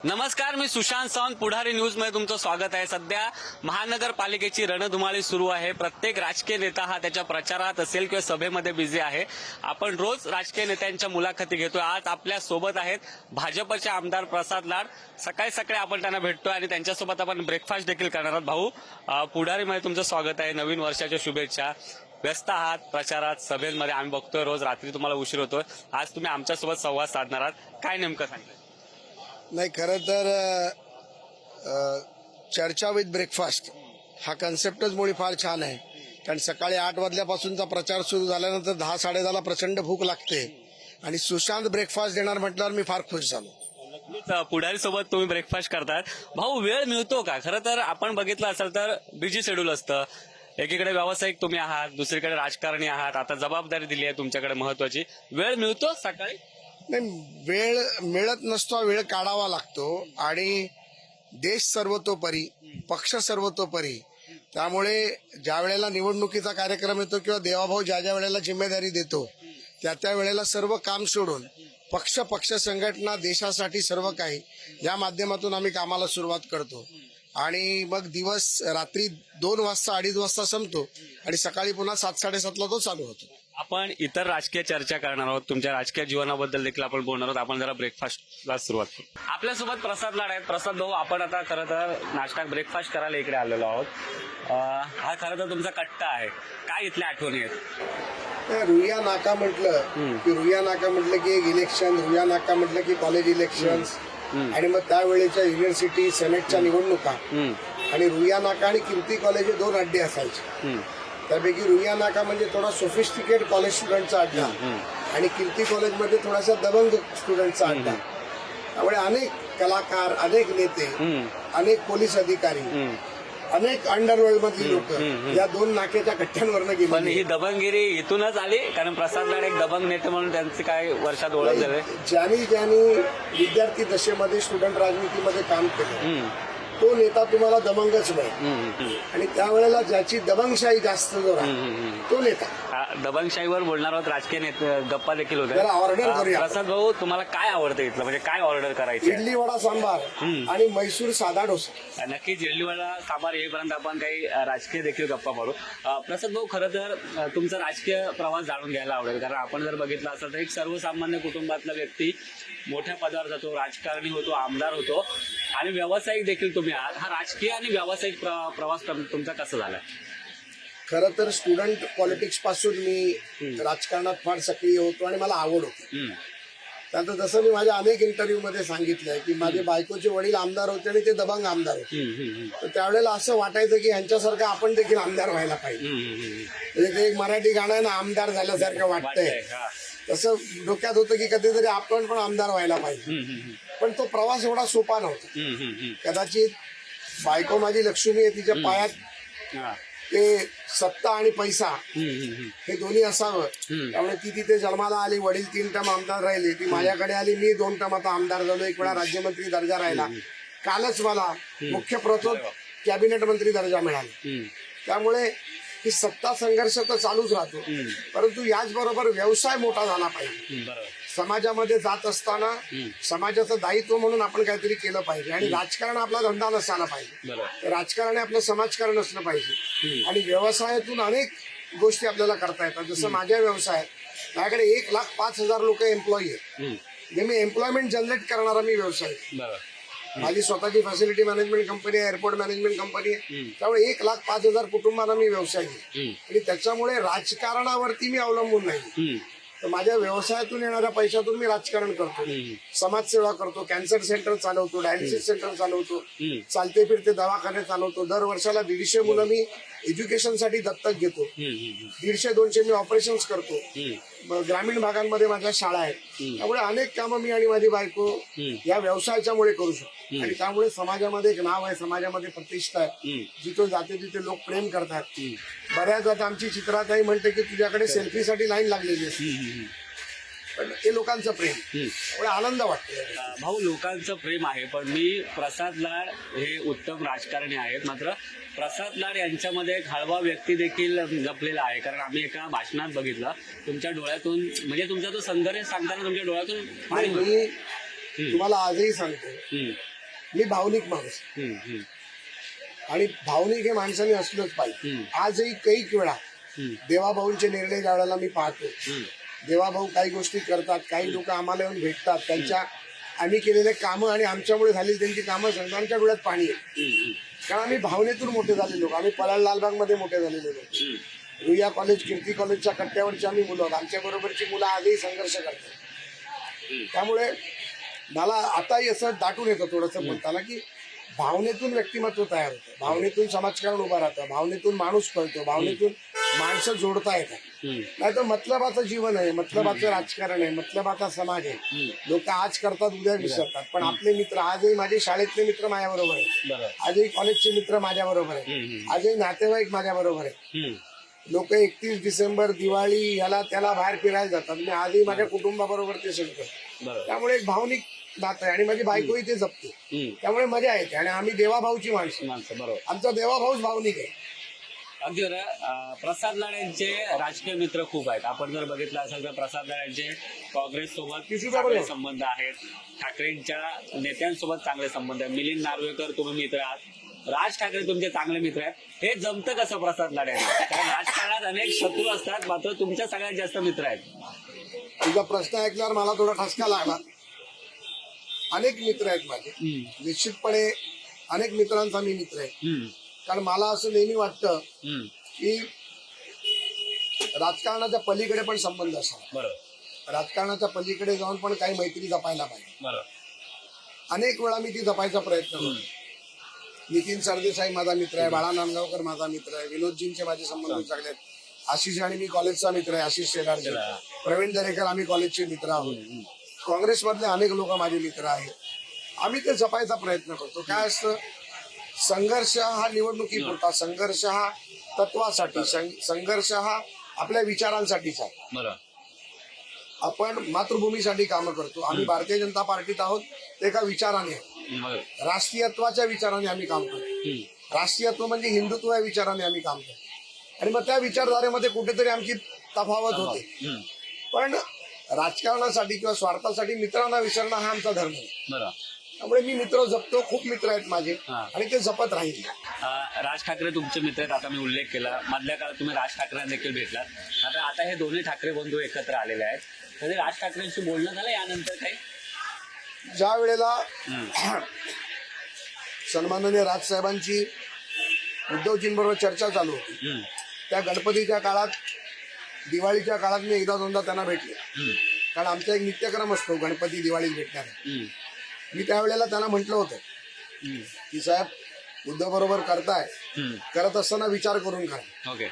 नमस्कार, मी सुशांत सावंत. पुढारी न्यूज मध्ये तुमचं स्वागत आहे. सध्या महानगरपालिकेची रणधुमाळी सुरू आहे. प्रत्येक राजकीय नेता हा त्याच्या प्रचारात असेल किंवा सभेमध्ये बिझी आहे. आपण रोज राजकीय नेत्यांच्या मुलाखती घेतोय. आज आपल्या सोबत आहेत भाजपचे आमदार प्रसाद लाड. सकाळी सकाळी आपण त्यांना भेटतोय आणि त्यांच्यासोबत आपण ब्रेकफास्ट देखील करणार आहोत. भाऊ, पुढारीमध्ये तुमचं स्वागत आहे. नवीन वर्षाच्या शुभेच्छा. व्यस्त आहात प्रचारात, सभेमध्ये. आम्ही बघतोय रोज रात्री तुम्हाला उशीर होतोय. आज तुम्ही आमच्यासोबत संवाद साधणार आहात. काय नेमकं सांगताय? नाही, खरं तर चर्चा विथ ब्रेकफास्ट हा कन्सेप्टच मुळी फार छान आहे. कारण सकाळी 8 वाजल्यापासूनचा प्रचार सुरू झाल्यानंतर 10-10:30ला प्रचंड भूक लागते आणि सुशांत ब्रेकफास्ट देणार म्हटल्यावर मी फार खुश झालो. पुढारी सोबत तुम्ही ब्रेकफास्ट करतात. भाऊ, वेळ मिळतो का? खरं तर आपण बघितलं असेल तर बिझी शेड्यूल असतं. एकीकडे व्यावसायिक तुम्ही आहात, दुसरीकडे राजकारणी आहात. आता जबाबदारी दिली आहे तुमच्याकडे महत्वाची. वेळ मिळतो सकाळी? नाही, वेळ मिळत नसतो, वेळ काढावा लागतो. आणि देश सर्वतोपरी, पक्ष सर्वतोपरी. त्यामुळे ज्या वेळेला निवडणुकीचा कार्यक्रम येतो किंवा देवाभाऊ ज्या ज्या वेळेला जिम्मेदारी देतो त्या वेळेला सर्व काम सोडून पक्ष संघटना, देशासाठी सर्व काही या माध्यमातून आम्ही कामाला सुरुवात करतो. आणि मग दिवस रात्री 2 वाजता 2:30 वाजता संपतो आणि सकाळी पुन्हा 7-7:30ला तो चालू होतो. आपण इतर राजकीय चर्चा करणार आहोत. तुमच्या राजकीय जीवनाबद्दल देखील आपण बोलणार आहोत. आपण जरा ब्रेकफास्टला सुरुवात करू. आपल्यासोबत प्रसाद लाड आहेत. प्रसाद भाऊ, आपण आता खरं तर नाश्ता ब्रेकफास्ट करायला इकडे आलेलो आहोत. हा खरं तर तुमचा कट्टा आहे. काय इथल्या आठवणी आहेत? रुईया नाका म्हटलं की एक इलेक्शन, रुईया नाका म्हटलं की कॉलेज इलेक्शन आणि मग त्यावेळेच्या युनिव्हर्सिटी सिनेटच्या निवडणुका. आणि रुईया नाका आणि कीर्ती कॉलेज हे 2 अड्डे असायचे. त्यापैकी रुईया नाका म्हणजे थोडा सोफिस्टिकेट कॉलेज स्टुडंटचा अड्डा आणि कीर्ती कॉलेजमध्ये थोडासा दबंग स्टुडंटचा अड्डा. त्यामुळे अनेक कलाकार, अनेक नेते, अनेक पोलीस अधिकारी, अनेक अंडरवर्ल्ड मधली लोक या 2 नाक्याच्या कट्ट्यांवरनं गेली. पण ही दबंगगिरी इथूनच आली, कारण प्रसाद लाड एक दबंग नेते म्हणून त्यांचे काय वर्षात ओळख झाले. ज्यांनी विद्यार्थी दशेमध्ये स्टुडंट राजनीतीमध्ये काम केलं तो नेता तुम्हाला दबंगच मिळेल. आणि त्यावेळेला ज्याची दबंगशाही जास्त जोरात तो नेता. दबंगशाहीवर बोलणार आहोत. राजकीय नेते गप्पा देखील होत्या. ऑर्डर करूया. प्रसाद भाऊ, तुम्हाला काय आवडतं इथलं? म्हणजे काय ऑर्डर करायची? इडली वडा सांबार आणि मैसूर साधा डोसा. नक्कीच इडली वडा सांबार येईपर्यंत आपण काही राजकीय देखील गप्पा मारू. प्रसाद भाऊ, खरं तर तुमचा राजकीय प्रवास जाणून घ्यायला आवडेल. कारण आपण जर बघितलं असेल तर एक सर्वसामान्य कुटुंबातला व्यक्ती मोठ्या पदावर जातो, राजकारणी होतो, आमदार होतो आणि व्यावसायिक देखील तुम्ही आहात. हा राजकीय आणि व्यावसायिक प्रवास तुमचा कसा झाला? खरं तर स्टुडंट पॉलिटिक्स पासून मी राजकारणात फार सक्रिय होतो आणि मला आवड होती. त्यानंतर जसं मी माझ्या अनेक इंटरव्ह्यू मध्ये सांगितलंय की माझे बायकोचे वडील आमदार होते आणि ते दबंग आमदार होते. तर त्यावेळेला असं वाटायचं की ह्यांच्यासारखं आपण देखील आमदार व्हायला पाहिजे. म्हणजे ते एक मराठी गाणं आहे ना, आमदार झाल्यासारखं वाटतंय, तसं डोक्यात होतं की कधीतरी आपण पण आमदार व्हायला पाहिजे. पण तो प्रवास एवढा सोपा नव्हता. कदाचित बायको माझी लक्ष्मी आहे, तिच्या पायात ते सत्ता आणि पैसा हे दोन्ही असावं. त्यामुळे ती तिथे जन्माला आली, वडील 3 टर्म आमदार राहिले, ती माझ्याकडे आली, मी 2 टर्म आता आमदार झालो, 1 वेळा राज्यमंत्री दर्जा राहिला. कालच मला मुख्य प्रचोद कॅबिनेट मंत्री दर्जा मिळाला. त्यामुळे ही सत्ता संघर्ष तर चालूच राहतो, परंतु याचबरोबर व्यवसाय मोठा झाला पाहिजे. समाजामध्ये जात असताना समाजाचं दायित्व म्हणून आपण काहीतरी केलं पाहिजे. आणि राजकारण आपला धंदा नसायला पाहिजे, राजकारण आपलं समाजकारण असलं पाहिजे. आणि व्यवसायातून अनेक गोष्टी आपल्याला करता येतात. जसं माझ्या व्यवसायात माझ्याकडे 1,05,000 लोक एम्प्लॉई आहेत. म्हणजे मी एम्प्लॉयमेंट जनरेट करणारा मी व्यवसाय. माझी स्वतःची फॅसिलिटी मॅनेजमेंट कंपनी आहे, एअरपोर्ट मॅनेजमेंट कंपनी आहे. त्यामुळे 1,05,000 कुटुंबांना मी व्यवसाय आहे. आणि त्याच्यामुळे राजकारणावरती मी अवलंबून नाही. तर माझ्या व्यवसायातून येणाऱ्या पैशातून मी राजकारण करतो, समाजसेवा करतो, कॅन्सर सेंटर चालवतो, डायलिसिस सेंटर चालवतो, चालते फिरते दवाखाने चालवतो. दर वर्षाला 150 मुलं मी एज्युकेशनसाठी दत्तक घेतो. 150-200 मी ऑपरेशन्स करतो. ग्रामीण भागांमध्ये माझ्या शाळा आहेत. त्यामुळे अनेक कामं मी आणि माझी बायको या व्यवसायाच्यामुळे करू शकतो. आणि त्यामुळे समाजामध्ये एक नाव आहे, समाजामध्ये प्रतिष्ठा आहे. जिथे जाते तिथे लोक प्रेम करतात. बऱ्याच आता आमची चित्राताई म्हणते की तुझ्याकडे सेल्फीसाठी लाईन लागलेली असते, पण हे लोकांचं प्रेम, त्यामुळे आनंद वाटतो. भाऊ, लोकांचं प्रेम आहे, पण मी प्रसाद लाड हे उत्तम राजकारणी आहेत, मात्र प्रसाद लाड यांच्यामध्ये एक हळवा व्यक्ती देखील जपलेला आहे. कारण आम्ही एका भाषणात बघितलं तुमच्या डोळ्यातून, म्हणजे तुमचा तो संघर्ष सांगताना तुमच्या डोळ्यातून मी तुम्हाला आजही सांगतो मी भावनिक माणूस आणि भावनिक हे माणसाने असलंच पाहिजे. आजही कैक वेळा देवाभाऊंचे निर्णय ज्या वेळेला मी पाहतो, देवाभाऊ काही गोष्टी करतात, काही लोक आम्हाला येऊन भेटतात, त्यांच्या आम्ही केलेले कामं आणि आमच्यामुळे झालेली त्यांची कामं सांगतात, आमच्या डोळ्यात पाणी येतं. कारण आम्ही भावनेतून मोठे झाले लोक, आम्ही पलाळ लालबागमध्ये मोठे झालेले लोक, रुईया कॉलेज, कीर्ती कॉलेजच्या कट्ट्यावरची आम्ही मुलं आहोत. आमच्या बरोबरची मुलं आजही संघर्ष करतात. त्यामुळे मला आताही असं दाटून येतं थोडंसं बोलताना की भावनेतून व्यक्तिमत्व तयार होतं, भावनेतून समाजकारण उभा राहतं, भावनेतून माणूस कळतो, भावनेतून माणसं जोडता येतात. नाही तर मतलबाचं जीवन आहे, मतलबाचं राजकारण आहे, मतलबाचा समाज आहे. लोक आज करतात उद्या विसरतात. पण आपले मित्र आजही, माझे शाळेतले मित्र माझ्या बरोबर आहेत, आजही कॉलेजचे मित्र माझ्या बरोबर आहेत, आजही नातेवाईक माझ्या बरोबर आहेत. लोक 31 डिसेंबर, दिवाळी याला त्याला बाहेर फिरायला जातात, मी आजही माझ्या कुटुंबाबरोबर ते सगळं करतो. त्यामुळे एक भावनिक नातं आहे आणि माझी बायकोही ते जपते, त्यामुळे मजा येते. आणि आम्ही देवाभाऊची माणसं, बरोबर, आमचा देवाभाऊच भावनिक आहे. अगदी बरं. प्रसाद लाड यांचे राजकीय मित्र खूप आहेत. आपण जर बघितलं असेल तर प्रसाद लाड यांचे काँग्रेस सोबत चांगले संबंध आहेत, ठाकरेंच्या नेत्यांसोबत चांगले संबंध आहेत. मिलिंद नार्वेकर तुम्ही मित्र आहात, राज ठाकरे तुमचे चांगले मित्र आहेत. हे जमतं कसं प्रसाद लाड यांना? कारण राजकारणात अनेक शत्रू असतात, मात्र तुमच्या सगळ्यात जास्त मित्र आहेत. तुझा प्रश्न ऐकल्यावर मला थोडा ठसका लागला. अनेक मित्र आहेत माझे, निश्चितपणे अनेक मित्रांचा मी मित्र आहे. कारण मला असं नेहमी वाटतं की राजकारणाच्या पलीकडे पण संबंध असावा. बरोबर. राजकारणाच्या पलीकडे जाऊन पण काही मैत्री जपायला पाहिजे. बरोबर. अनेक वेळा मी ती जपायचा प्रयत्न करतो. नितीन सरदेसाई माझा मित्र आहे, बाळा नांदगावकर माझा मित्र आहे, विनोदजींचे माझे संबंध चांगले आहेत. आशिष आणि मी कॉलेजचा मित्र आहे, आशिष शेलारजी, प्रवीण दरेकर, आम्ही कॉलेजचे मित्र आहोत. काँग्रेसमधले अनेक लोक माझे मित्र आहेत. आम्ही ते जपायचा प्रयत्न करतो. काय असतं, संघर्ष हा निवडणुकीपुरता, संघर्ष हा तत्वासाठी, संघर्ष हा आपल्या विचारांसाठीचा आहे. बरोबर. आपण मातृभूमीसाठी कामं करतो. आम्ही भारतीय जनता पार्टीत आहोत, ते एका विचाराने आहे, राष्ट्रीयत्वाच्या विचाराने आम्ही काम करतो. राष्ट्रीयत्व म्हणजे हिंदुत्व या विचाराने आम्ही काम करतो. आणि मग त्या विचारधारेमध्ये कुठेतरी आमची तफावत होते. पण राजकारणासाठी किंवा स्वार्थासाठी मित्रांना विसरणं हा आमचा धर्म आहे. त्यामुळे मी मित्र जपतो, खूप मित्र आहेत माझे आणि ते जपत राहील. राज ठाकरे तुमचे मित्र आहेत, आता मी उल्लेख केला. मधल्या काळात तुम्ही राज ठाकरेंना देखील भेटलात. आता हे दोन्ही ठाकरे बंधू एकत्र आलेले आहेत. कधी राज ठाकरेंशी बोलणं झालं यानंतर काही? ज्या वेळेला सन्माननीय राजसाहेबांची उद्धवजींबरोबर चर्चा चालू होती, त्या गणपतीच्या काळात, दिवाळीच्या काळात मी एकदा दोनदा त्यांना भेटले. कारण आमचा एक नित्यक्रम असतो गणपती दिवाळीत भेटणारा. मी त्यावेळेला त्यांना म्हटलं होतं की साहेब, उद्धव बरोबर करताय, करत असताना विचार करून करा.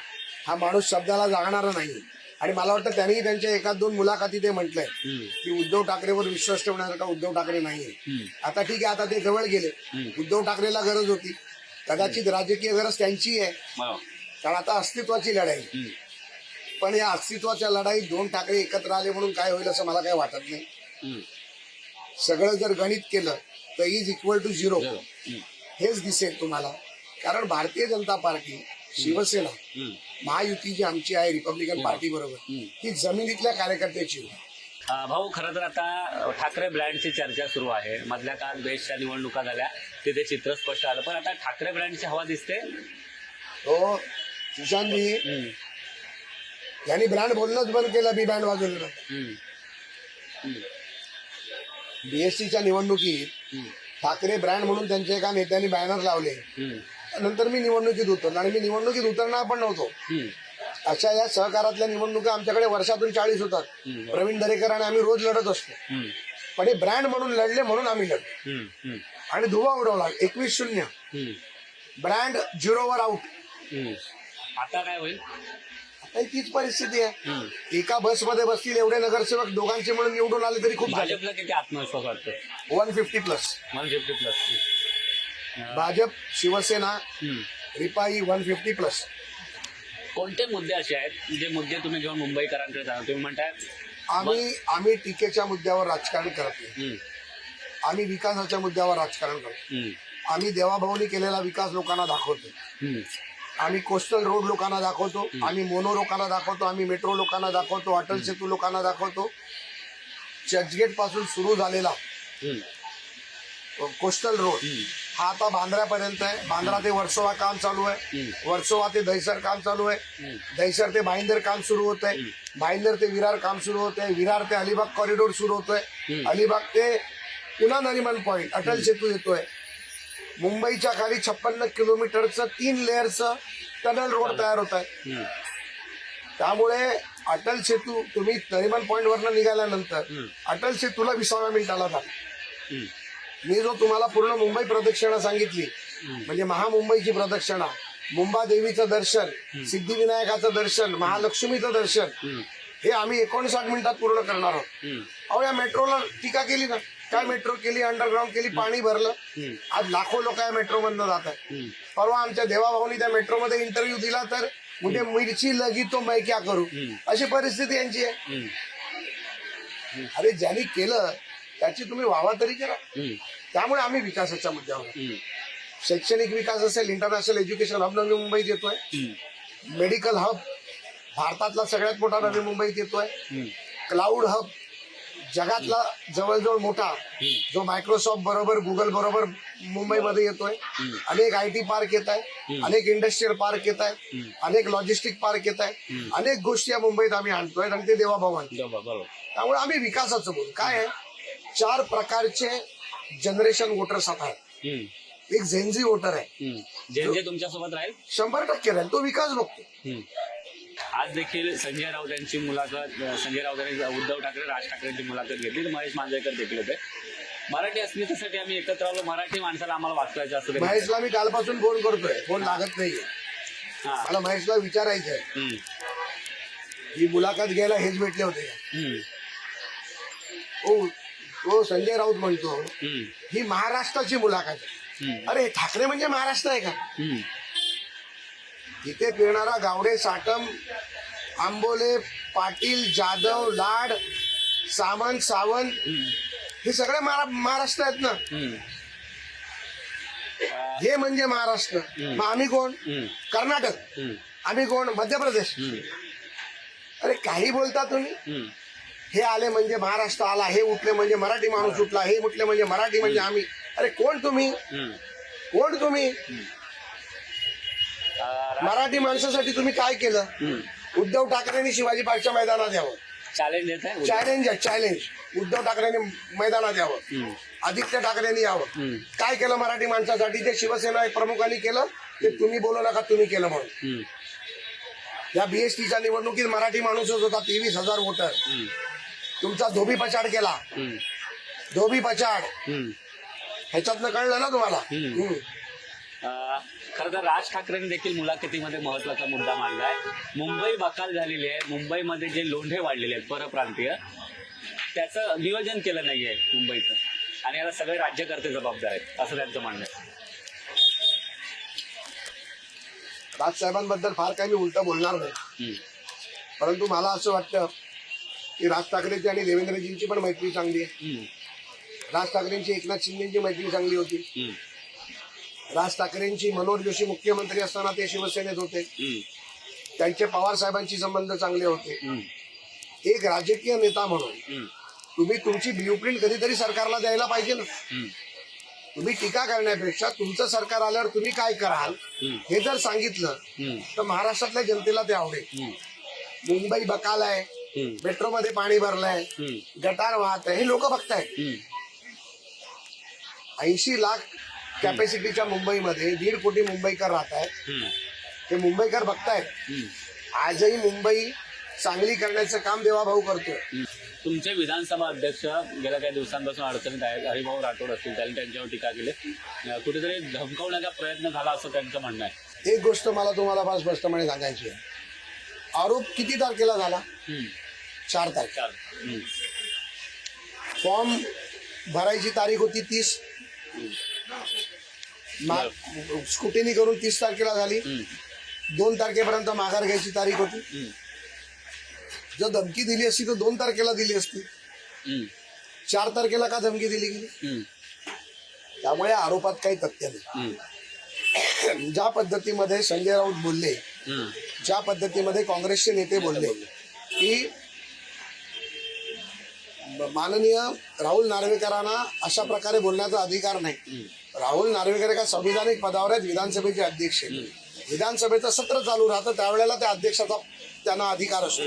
हा माणूस शब्दाला जागणारा नाही. आणि मला वाटतं त्यांनी त्यांच्या एखाद दोन मुलाखती ते म्हटलंय की उद्धव ठाकरेवर विश्वास ठेवण्यासारखा उद्धव ठाकरे नाहीये. आता ठीक आहे, आता ते जवळ गेले. उद्धव ठाकरेला गरज होती, कदाचित राजकीय गरज त्यांची आहे, कारण आता अस्तित्वाची लढाई. पण या अस्तित्वाच्या लढाईत दोन ठाकरे एकत्र आले म्हणून काय होईल असं मला काय वाटत नाही. सगळं जर गणित केलं तर इज इक्वल टू 0 हेच दिसेल तुम्हाला. कारण भारतीय जनता पार्टी, शिवसेना, महायुती जी आमची आहे रिपब्लिकन पार्टी बरोबर, ही जमिनीतल्या कार्यकर्त्याची होती. भाऊ, खरं तर आता ठाकरे ब्रँडची चर्चा सुरू आहे. मधल्या काळात बेस्टच्या निवडणुका झाल्या, तिथे चित्र स्पष्ट आलं. पण आता ठाकरे ब्रँडची हवा दिसते. हो सुशांतजी, यांनी ब्रँड बोलणंच बंद केलं. बी बँड वाजवलं. बीएससीच्या निवडणुकीत ठाकरे ब्रँड म्हणून त्यांच्या एका नेत्यांनी बॅनर लावले. नंतर मी निवडणुकीत उतरलो आणि मी निवडणुकीत उतरणार पण नव्हतो. अशा या सहकारातल्या निवडणुका आमच्याकडे वर्षातून 40 होतात. प्रवीण दरेकर आणि आम्ही रोज लढत असतो. पण हे ब्रँड म्हणून लढले म्हणून आम्ही लढलो आणि धुवा उडवला. 21-0 ब्रँड 0वर आउट. आता काय होईल? आता तीच परिस्थिती आहे. एका बसमध्ये बसतील एवढे नगरसेवक दोघांचे म्हणून निवडून आले तरी खूप झाले. भाजपला किती आत्मविश्वास वाटतो? 150+. 150+. भाजप, शिवसेना, रिपाई 150+. कोणते मुद्दे असे आहेत जे मुद्दे तुम्ही घेऊन मुंबईकरांकडे जाणार? तुम्ही म्हणताय आम्ही टीकेच्या मुद्द्यावर राजकारण करत नाही. आम्ही विकासाच्या मुद्द्यावर राजकारण करतो. आम्ही देवाभाऊनी केलेला विकास लोकांना दाखवतो. आम्ही कोस्टल रोड लोकांना दाखवतो, आम्ही मोनो लोकांना दाखवतो, आम्ही मेट्रो लोकांना दाखवतो, अटल सेतू लोकांना दाखवतो. चर्चगेट पासून सुरू झालेला कोस्टल रोड हा आता बांद्र्यापर्यंत आहे. बांद्रा ते वर्सोवा काम चालू आहे. वर्सोवा ते दहिसर काम चालू आहे. दहिसर ते भाईंदर काम सुरू होत आहे. भाईंदर ते विरार काम सुरू होत आहे. विरार ते अलिबाग कॉरिडॉर सुरू होतोय. अलिबाग ते पुन्हा नरिमन पॉइंट अटल सेतू येतोय. मुंबईच्या खाली 56 किलोमीटरचं 3 लेअरचं टनल रोड तयार होत आहे. त्यामुळे अटल सेतू तुम्ही नरिमन पॉइंट वरनं निघाल्यानंतर अटल सेतूला 20व्या मिनिटाला जाता. मी जो तुम्हाला पूर्ण मुंबई प्रदक्षिणा सांगितली म्हणजे महामुंबईची प्रदक्षिणा, मुंबादेवीचं दर्शन, सिद्धिविनायकाचं दर्शन, महालक्ष्मीचं दर्शन हे आम्ही 59 मिनिटात पूर्ण करणार आहोत. अहो या मेट्रोला टीका केली ना, काय मेट्रो केली, अंडरग्राऊंड केली, पाणी भरलं. आज लाखो लोक या मेट्रो मधनं जात आहेत. परवा आमच्या देवाभाऊनी त्या मेट्रोमध्ये इंटरव्ह्यू दिला तर मुझे मिरची लगी तो मैं क्या करू, अशी परिस्थिती यांची आहे. अरे ज्यांनी केलं त्याची तुम्ही वावा तरी करा. त्यामुळे आम्ही विकासाच्या मुद्द्यावर, शैक्षणिक विकास असेल, इंटरनॅशनल एज्युकेशन हब नवी मुंबईत येतोय, मेडिकल हब भारतातला सगळ्यात मोठा नवी मुंबईत येतोय, क्लाउड हब जगातला जवळजवळ मोठा जो मायक्रोसॉफ्ट बरोबर गुगल बरोबर मुंबईमध्ये येतोय. अनेक IT पार्क येत आहे, अनेक इंडस्ट्रियल पार्क येत आहे, अनेक लॉजिस्टिक पार्क येत आहे, अनेक गोष्टी या मुंबईत आम्ही आणतोय आणि ते देवाभाऊ आणतोय. त्यामुळे आम्ही विकासाचं बोलू. काय आहे, 4 प्रकारचे जनरेशन वोटर्स आहेत. एक झेनझी वोटर आहे, जे तुमच्यासोबत राहील 100% राहील, तो विकास बघतो. आज देखील संजय राऊत यांची मुलाखत, संजय राऊत यांनी उद्धव ठाकरे, राज ठाकरेंची मुलाखत घेतली. तर महेश मांजरेकर देखील होते. मराठी अस्मितेसाठी आम्ही एकत्र आलो, मराठी माणसाला आम्हाला वाचवायचं असतं. महेशला मी कालपासून फोन करतोय, फोन लागत नाहीये. मला महेशला विचारायचं आहे, ही मुलाखत घ्यायला हेच भेटले होते का? ओ संजय राऊत म्हणतो ही महाराष्ट्राची मुलाखत आहे. अरे ठाकरे म्हणजे महाराष्ट्र आहे का? इथे फिरणारा गावडे, साटम, आंबोले, पाटील, जाधव, लाड, सामंत, सावंत हे सगळे महाराष्ट्र आहेत ना. हे म्हणजे महाराष्ट्र. मग आम्ही कोण? कर्नाटक. आम्ही कोण? मध्य प्रदेश. अरे काही बोलता तुम्ही. हे आले म्हणजे महाराष्ट्र आला, हे उठले म्हणजे मराठी माणूस उठला, हे उठले म्हणजे मराठी म्हणजे आम्ही. अरे कोण तुम्ही? कोण तुम्ही? मराठी माणसासाठी तुम्ही काय केलं? उद्धव ठाकरेंनी शिवाजी पार्कच्या मैदानात यावं. चॅलेंज देत आहे. चॅलेंज उद्धव ठाकरेंनी मैदानात यावं, आदित्य ठाकरेंनी यावं. काय केलं मराठी माणसासाठी? ते शिवसेना प्रमुखांनी केलं, ते तुम्ही बोलू नका तुम्ही केलं म्हणून. या BSTच्या निवडणुकीत मराठी माणूसच होता, 23,000 वोटर. तुमचा धोबी पछाड केला, धोबी पछाड. ह्याच्यातनं कळलं ना तुम्हाला. खरं तर राज ठाकरेंनी देखील मुलाखतीमध्ये महत्वाचा मुद्दा मांडलाय. मुंबई बकाल झालेली आहे. मुंबईमध्ये जे लोंढे वाढलेले आहेत परप्रांतीय, त्याचं नियोजन केलं नाहीये मुंबईचं, आणि याला सगळे राज्यकर्ते जबाबदार आहेत असं त्यांचं म्हणणं आहे. राजसाहेबांबद्दल फार काही मी उलट बोलणार नाही, परंतु मला असं वाटतं की राज ठाकरेंची आणि देवेंद्रजींची पण मैत्री चांगली आहे. राज ठाकरेंची एकनाथ शिंदेची मैत्री चांगली होती. राज ठाकरेंची मनोहर जोशी मुख्यमंत्री असताना ते शिवसेनेत होते, त्यांचे पवार साहेबांशी संबंध चांगले होते. एक राजकीय नेता म्हणून तुम्ही तुमची ब्ल्यूप्रिंट कधीतरी सरकारला द्यायला पाहिजे ना. तुम्ही टीका करण्यापेक्षा तुमचं सरकार आल्यावर तुम्ही काय कराल हे जर सांगितलं तर महाराष्ट्रातल्या जनतेला ते आवडेल. मुंबई बकाल आहे, मेट्रोमध्ये पाणी भरलंय, गटार वाहत आहे, हे लोक बघतायत. 80 लाख कॅपॅसिटीच्या मुंबईमध्ये 1.5 कोटी मुंबईकर राहत आहेत. ते मुंबईकर बघतायत. आजही मुंबई चांगली करण्याचं काम देवाभाऊ करतोय. तुमचे विधानसभा अध्यक्ष गेल्या काही दिवसांपासून अडचणीत आहेत. हरिभाऊ राठोड असतील, त्यांनी त्यांच्यावर टीका केली, कुठेतरी धमकावण्याचा प्रयत्न झाला असं त्यांचं म्हणणं आहे. एक गोष्ट मला तुम्हाला फार स्पष्टपणे सांगायची आहे. आरोप किती तारखेला झाला? 4 तारखेला. फॉर्म भरायची तारीख होती 30, स्कुटिनी करून 30 तारखेला झाली. 2 तारखेपर्यंत माघार घ्यायची तारीख होती. जर धमकी दिली असती तर 2 तारखेला दिली असती. 4 तारखेला का धमकी दिली गेली? त्यामुळे आरोपात काही तथ्य नाही. ज्या पद्धतीमध्ये संजय राऊत बोलले, ज्या पद्धतीमध्ये काँग्रेसचे नेते बोलले की माननीय राहुल नार्वेकरांना अशा प्रकारे बोलण्याचा अधिकार नाही. राहुल नार्वेकर एका संविधानिक पदावर आहेत, विधानसभेचे अध्यक्ष आहेत. विधानसभेचं सत्र चालू राहतं त्यावेळेला त्या अध्यक्षाचा त्यांना अधिकार असतो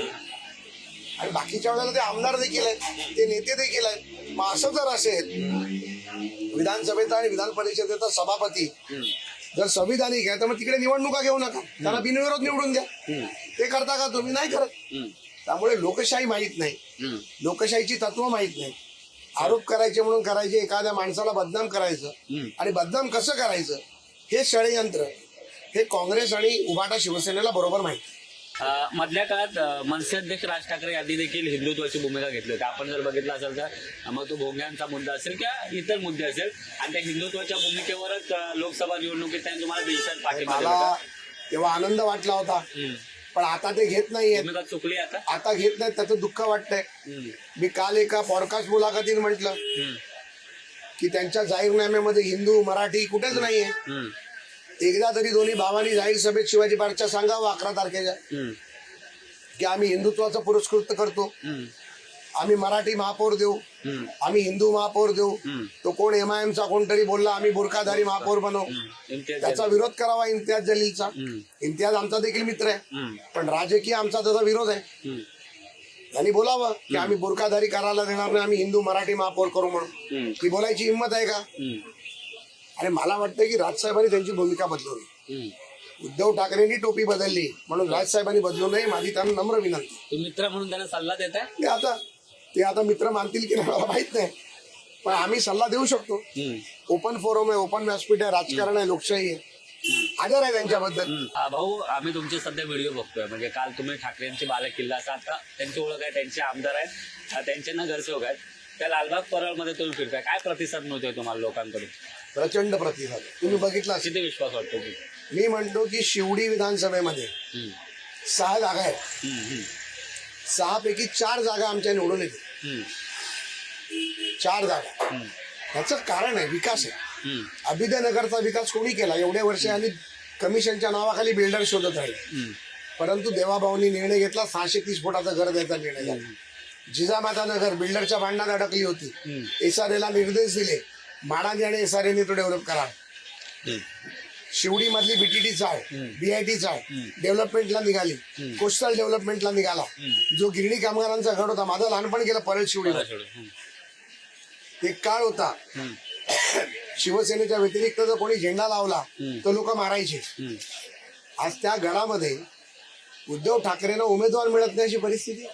आणि बाकीच्या वेळेला ते आमदार देखील आहेत, ते नेते देखील आहेत. मग असं जर असेल विधानसभेचा आणि विधान परिषदेचा सभापती जर संविधानिक आहे तर मग तिकडे निवडणुका घेऊ नका, त्यांना बिनविरोध निवडून द्या. ते करता का तुम्ही? नाही करत. त्यामुळे लोकशाही माहीत नाही, लोकशाहीची तत्व माहीत नाही. आरोप करायचे म्हणून करायचे, एखाद्या माणसाला बदनाम करायचं आणि बदनाम कसं करायचं हे षडयंत्र हे काँग्रेस आणि उभाटा शिवसेनेला बरोबर माहिती. मधल्या काळात मनसे अध्यक्ष राज ठाकरे यांनी देखील हिंदुत्वाची भूमिका घेतली होती. आपण जर बघितलं असेल तर मग तो भोंग्यांचा मुद्दा असेल किंवा इतर मुद्दे असेल आणि त्या हिंदुत्वाच्या भूमिकेवरच लोकसभा निवडणुकीत त्यांनी तुम्हाला देशात पाठिंबा दिला मला होता. तेव्हा आनंद वाटला होता, पण आता ते घेत नाहीये. भूमिका चुकली आता. आता घेत नाहीत, त्याचं दुःख वाटतंय. मी काल एका पॉडकास्ट मुलाखतीत म्हटलं की त्यांच्या जाहीरनाम्यामध्ये हिंदू मराठी कुठेच नाहीये. एकदा तरी दोन्ही भावांनी जाहीर सभेत शिवाजी पार्कच्या सांगावं 11 तारखेच्या की आम्ही हिंदुत्वाचा पुरस्कृत करतो, आम्ही मराठी महापौर देऊ, आम्ही हिंदू महापौर देऊ. तो कोण MIMचा कोणतरी बोलला आम्ही बुरखाधारी महापौर बनवू, त्याचा विरोध करावा इम्तियाज जलीलचा. इम्तियाज आमचा देखील मित्र आहे, पण राजकीय आमचा त्याचा विरोध आहे. त्यांनी बोलावं की आम्ही बुरखाधारी करायला देणार नाही, आम्ही हिंदू मराठी महापौर करू म्हणून. ती बोलायची हिंमत आहे का? आणि मला वाटतं की राजसाहेबांनी त्यांची भूमिका बदलवली. उद्धव ठाकरेंनी टोपी बदलली म्हणून राजसाहेबांनी बदलू नये, माझी त्यांना नम्र विनंती. मित्र म्हणून त्यांना सल्ला देत आहे. ते आता मित्र मानतील की नाही मला माहित नाही, पण आम्ही सल्ला देऊ शकतो. ओपन फोरम आहे, ओपन व्यासपीठ आहे, राजकारण आहे, लोकशाही आहे, आदर आहे त्यांच्याबद्दल. भाऊ, आम्ही तुमचे सध्या व्हिडिओ बघतोय. म्हणजे काल तुम्ही ठाकरेंची बालेकिल्ला असा, आता त्यांची ओळख आहे, त्यांचे आमदार आहेत, त्यांचे नगरसेवक आहेत. त्या लालबाग परळमध्ये तुम्ही फिरताय, काय प्रतिसाद मिळतोय तुम्हाला लोकांकडून? प्रचंड प्रतिसाद. तुम्ही बघितला किती विश्वास वाटतो की? मी म्हणतो की शिवडी विधानसभेमध्ये 6 जागा आहेत, 6 पैकी 4 जागा आमच्या निवडून येतील. 4 जागा. ह्याचं कारण आहे विकास आहे. अभिदयनगरचा विकास कोणी केला? एवढ्या वर्ष आणि कमिशनच्या नावाखाली बिल्डर शोधत राहील, परंतु देवाभाऊनी निर्णय घेतला, 630 फुटाचं घर द्यायचा निर्णय झाला. जिजामाता नगर बिल्डरच्या भांडणात अडकली होती, SRA निर्देश दिले, माडाने आणि SRA तो डेव्हलप करा. शिवडी मधली BTT चाळ, BIT चाळ डेव्हलपमेंटला निघाली, कोस्टल डेव्हलपमेंटला निघाला. जो गिरणी कामगारांचा गट होता, माझं लहानपण गेलं परळ शिवडी. एक काळ होता शिवसेनेच्या व्यतिरिक्त जर कोणी झेंडा लावला तर लोक मारायचे. आज त्या गडामध्ये उद्धव ठाकरेंना उमेदवार मिळत नाही अशी परिस्थिती.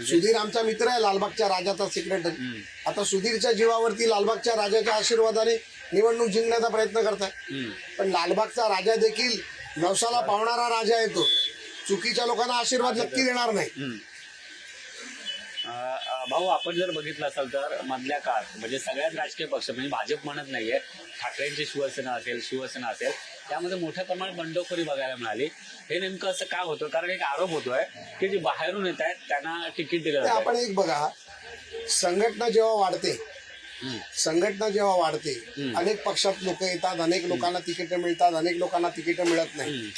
सुधीर आमचा मित्र आहे, लालबागच्या राजाचा सेक्रेटरी. आता सुधीरच्या जीवावरती लालबागच्या राजाच्या आशीर्वादाने निवडणूक जिंकण्याचा प्रयत्न करताय, पण लालबागचा राजा देखील नवसाला पावणारा राजा आहे. तो चुकीच्या लोकांना आशीर्वाद नक्की देणार नाही. भाऊ, आपण जर बघितलं असाल तर मधल्या काळात म्हणजे सगळ्याच राजकीय पक्ष, म्हणजे भाजप म्हणत नाहीये, ठाकरेंची शिवसेना असेल त्यामध्ये मोठ्या प्रमाणात बंडखोरी बघायला मिळाली. हे नेमकं असं का होतं? कारण एक आरोप होतोय की जे बाहेरून येत आहेत त्यांना तिकीट दिलं जातं. आपण एक बघा, संघटना जेव्हा वाढते, अनेक पक्षात लोक येतात, अनेक लोकांना तिकीट मिळतात, अनेक लोकांना तिकीट मिळत नाही.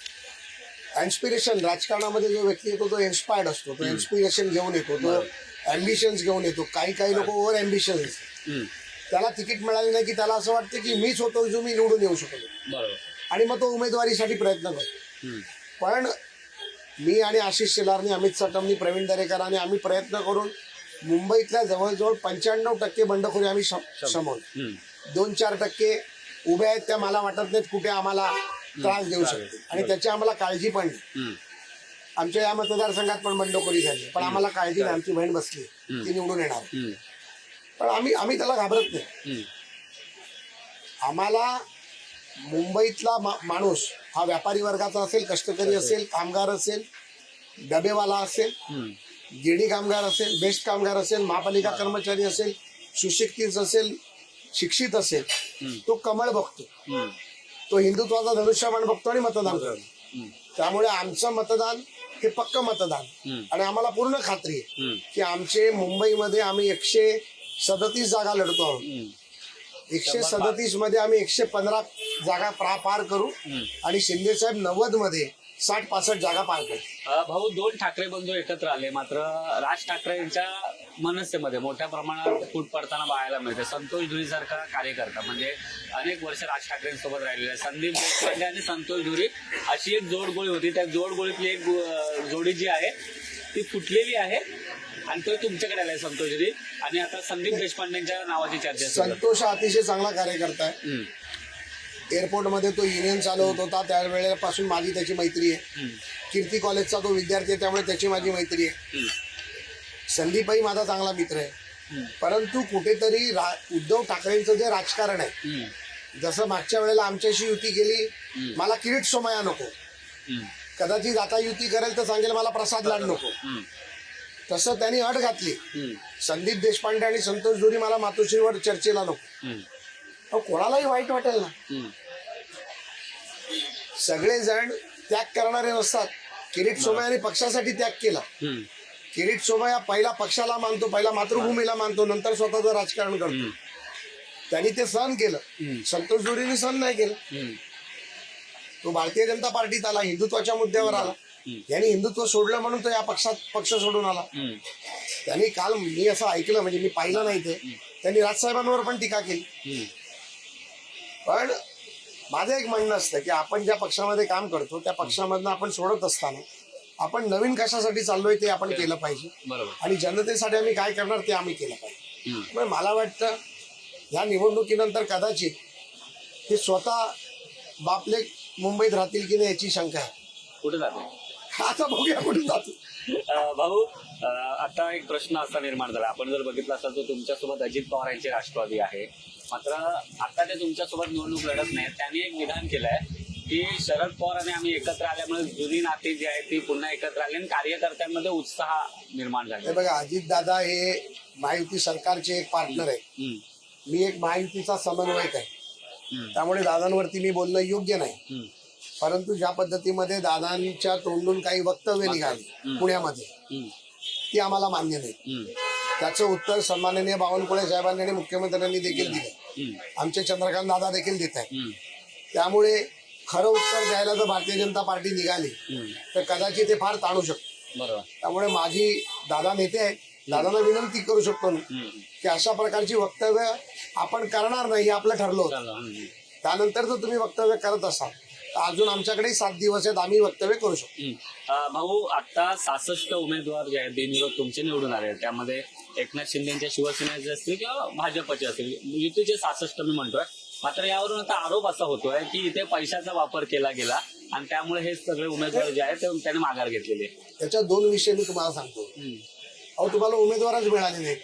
इन्स्पिरेशन राजकारणामध्ये जो व्यक्ती येतो तो इन्स्पायर्ड असतो, तो इन्स्पिरेशन घेऊन येतो, तो अँबिशन्स घेऊन येतो. काही लोक ओव्हर अँबिशन असतात, त्याला तिकीट मिळाली नाही की त्याला असं वाटतं की मीच होतो जो मी निवडून येऊ शकतो, आणि मग तो उमेदवारीसाठी प्रयत्न करतो. पण मी आणि आशिष शेलारनी, अमित सटमनी, प्रवीण दरेकरांनी आम्ही प्रयत्न करून मुंबईतल्या जवळजवळ 95% बंडखोरी आम्ही शमवली. 2-4% उभे आहेत, त्या मला वाटत नाहीत कुठे आम्हाला त्रास देऊ शकते, आणि त्याची आम्हाला काळजी पण नाही. आमच्या या मतदारसंघात पण बंडखोरी झाली, पण आम्हाला काळजी नाही, आमची बहीण बसली, ती निवडून येणार. पण आम्ही त्याला घाबरत नाही. आम्हाला मुंबईतला माणूस हा व्यापारी वर्गाचा असेल, कष्टकरी असेल, कामगार असेल, डबेवाला असेल, गिरणी कामगार असेल, बेस्ट कामगार असेल, महापालिका कर्मचारी असेल, सुशिक्षित असेल, शिक्षित असेल, तो कमळ बघतो, तो हिंदुत्वाचा धनुष्यबाण बघतो आणि मतदान करतो. त्यामुळे आमचं मतदान हे पक्क मतदान, आणि आम्हाला पूर्ण खात्री आहे की आमचे मुंबईमध्ये आम्ही 137 जागा लढतो आहोत. 137 मध्ये आम्ही 115 जागा पार करू, आणि शिंदेसाहेब 90 मध्ये 60-65 जागा पार पडतील. भाऊ, दोन ठाकरे बंधू एकत्र आले, मात्र राज ठाकरे यांच्या मनसेमध्ये मोठ्या प्रमाणात फूट पडताना पाहायला मिळते. संतोष धुरी सारखा कार्यकर्ता म्हणजे अनेक वर्ष राज ठाकरेंसोबत राहिलेला आहे. संदीप देशपांडे आणि संतोष धुरी अशी एक जोडगोळी होती. त्या जोडगोळीतली एक जोडी जी आहे ती फुटलेली आहे आणि तो तुमच्याकडे आलाय संतोष धुरी, आणि आता संदीप देशपांडेंच्या नावाची चर्चा सुरू आहे. संतोष हा अतिशय चांगला कार्यकर्ता आहे. एअरपोर्टमध्ये तो युनियन चालवत होता, त्यावेळेपासून माझी त्याची मैत्री आहे. कीर्ती कॉलेजचा तो विद्यार्थी आहे, त्यामुळे त्याची माझी मैत्री आहे. संदीपही माझा चांगला मित्र आहे. परंतु कुठेतरी उद्धव ठाकरेंचं जे राजकारण आहे, जसं मागच्या वेळेला आमच्याशी युती केली, मला किरीट सोमय्या नको, कदाचित आता युती करेल तर सांगेल मला प्रसाद लाड नको, तसं त्यांनी अट घातली. संदीप देशपांडे आणि संतोष धुरी मला मातोश्रीवर चर्चेला नको. कोणालाही वाईट वाटेल ना. सगळेजण त्याग करणारे नसतात. किरीट सोमय्याने पक्षासाठी त्याग केला. किरीट सोमय्या पहिला पक्षाला मानतो, पहिला मातृभूमीला मानतो, नंतर स्वतःचं राजकारण करतो. त्यांनी ते सहन केलं. संतोष धुरीने सहन नाही केलं. तो भारतीय जनता पार्टीत आला, हिंदुत्वाच्या मुद्द्यावर आला. यांनी हिंदुत्व सोडलं म्हणून तो या पक्षात पक्ष सोडून आला. त्यांनी काल मी असं ऐकलं, म्हणजे मी पाहिलं नाही ते, त्यांनी राजसाहेबांवर पण टीका केली. पण माझं एक म्हणणं असतं की आपण ज्या पक्षामध्ये काम करतो त्या पक्षामधनं आपण सोडत असताना आपण नवीन कशासाठी चाललोय ते आपण केलं पाहिजे. बरोबर. आणि जनतेसाठी आम्ही काय करणार ते आम्ही केलं पाहिजे. त्यामुळे मला वाटतं ह्या निवडणुकीनंतर कदाचित ते स्वतः बापले मुंबईत राहतील की नाही याची शंका आहे. कुठे जाते आता बघूया कुठे जातो. भाऊ, आता एक प्रश्न असा निर्माण झाला. आपण जर बघितलं असतं तर तुमच्यासोबत अजित पवार यांचे राष्ट्रवादी आहे, मात्र आता ते तुमच्यासोबत निवडणूक लढत नाही. त्यांनी एक विधान केलंय की शरद पवार आणि आम्ही एकत्र आल्यामुळे जुनी नाती जी आहेत ती पुन्हा एकत्र आली आणि कार्यकर्त्यांमध्ये उत्साह निर्माण झाला. बघा, अजित दादा हे महायुती सरकारचे एक पार्टनर आहे. मी एक महायुतीचा समन्वयक आहे. त्यामुळे दादांवरती मी बोलणं योग्य नाही. परंतु ज्या पद्धतीमध्ये दादांच्या तोंडून काही वक्तव्य निघाली पुण्यामध्ये, ती आम्हाला मान्य नाही. त्याचं उत्तर सन्माननीय बावनकुळे साहेबांनी आणि मुख्यमंत्र्यांनी देखील दिलं. आमचे चंद्रकांत दादा देखील देत आहेत. त्यामुळे खरं उत्तर द्यायला जर भारतीय जनता पार्टी निघाली तर कदाचित ते फार ताणू शकतो. बरोबर. त्यामुळे माझी दादा नेते आहेत, दादांना विनंती करू शकतो की अशा प्रकारची वक्तव्य आपण करणार नाही, हे आपलं ठरलं होतं. त्यानंतर जर तुम्ही वक्तव्य करत असाल तर अजून आमच्याकडे 7 दिवस आहेत, आम्ही वक्तव्य करू शकतो. भाऊ, आता 66 उमेदवार जे आहेत बिनविरोध तुमचे निवडून आले, त्यामध्ये एकनाथ शिंदेच्या शिवसेनेचे असतील किंवा भाजपचे असतील, युतीचे 66 मी म्हणतोय. मात्र यावरून आता आरोप असा होतोय की इथे पैशाचा वापर केला गेला आणि त्यामुळे हे सगळे उमेदवार जे आहेत ते त्याने माघार घेतलेले. त्याच्या 2 विषय मी तुम्हाला सांगतो. अहो, तुम्हाला उमेदवारच मिळाले नाही.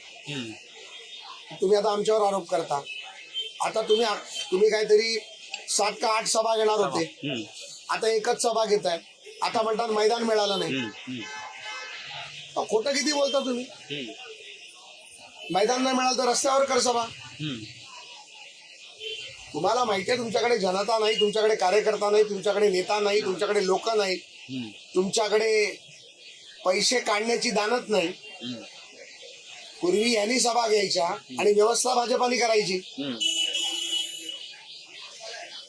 तुम्ही आता आमच्यावर आरोप करता. आता तुम्ही काहीतरी 7 का 8 सभा घेणार होते, आता एकच सभा घेताय. आता म्हणतात मैदान मिळालं नाही. खोटं किती बोलता तुम्ही. मैदान नाही मिळालं तर रस्त्यावर कर सभा. तुम्हाला माहितीये तुमच्याकडे जनता नाही, तुमच्याकडे कार्यकर्ता नाही, तुमच्याकडे नेता नाही, तुमच्याकडे लोक नाही, तुमच्याकडे पैसे काढण्याची दानत नाही. पूर्वी यांनी सभा घ्यायच्या आणि व्यवस्था भाजपाने करायची.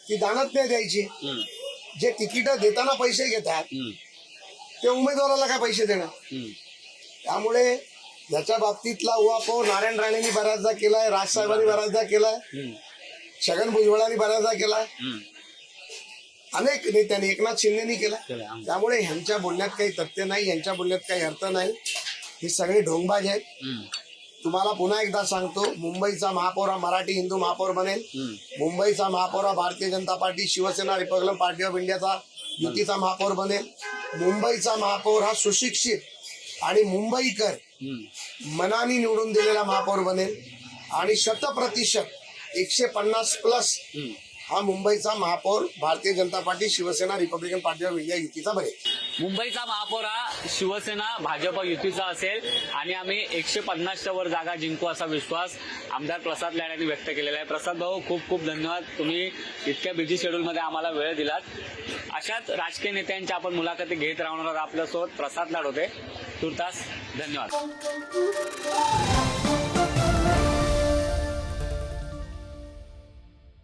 ती दानत नाही द्यायची. जे तिकीट देताना पैसे घेतात ते उमेदवाराला काय पैसे देणार. त्यामुळे याच्या बाबतीतला उहापोह नारायण राणेंनी बऱ्याचदा केलाय, राजसाहेबांनी बऱ्याचदा केलाय, छगन भुजबळांनी बऱ्याचदा केलाय, अनेक नेत्यांनी, एकनाथ शिंदेनी केला. त्यामुळे ह्यांच्या बोलण्यात काही तथ्य नाही, यांच्या बोलण्यात काही अर्थ नाही. हे सगळे ढोंगबाज आहेत. तुम्हाला पुन्हा एकदा सांगतो, मुंबईचा महापौर हा मराठी हिंदू महापौर बनेल. मुंबईचा महापौर हा Bharatiya Janata party, Shiv Sena, Republican party of इंडियाचा युतीचा महापौर बनेल. मुंबईचा महापौर हा सुशिक्षित आणि मुंबईकर मनाने निवडून दिलेला महापौर बनेल. आणि 100% 150+ हा मुंबईचा महापौर Bharatiya Janata party, Shiv Sena, Republican party of India युतीचा बनेल. मुंबईचा महापौर हा शिवसेना भाजप युतीचा असेल आणि आम्ही 150च्या वर जागा जिंकू असा विश्वास आमदार प्रसाद लाड यांनी व्यक्त केलेला आहे. प्रसाद भाऊ, खूप खूप धन्यवाद. तुम्ही इतक्या बिझी शेड्यूलमध्ये आम्हाला वेळ दिलात. अशाच राजकीय नेत्यांच्या आपण मुलाखती घेत राहणार. आपल्यासोबत प्रसाद लाड होते. तुर्तास धन्यवाद.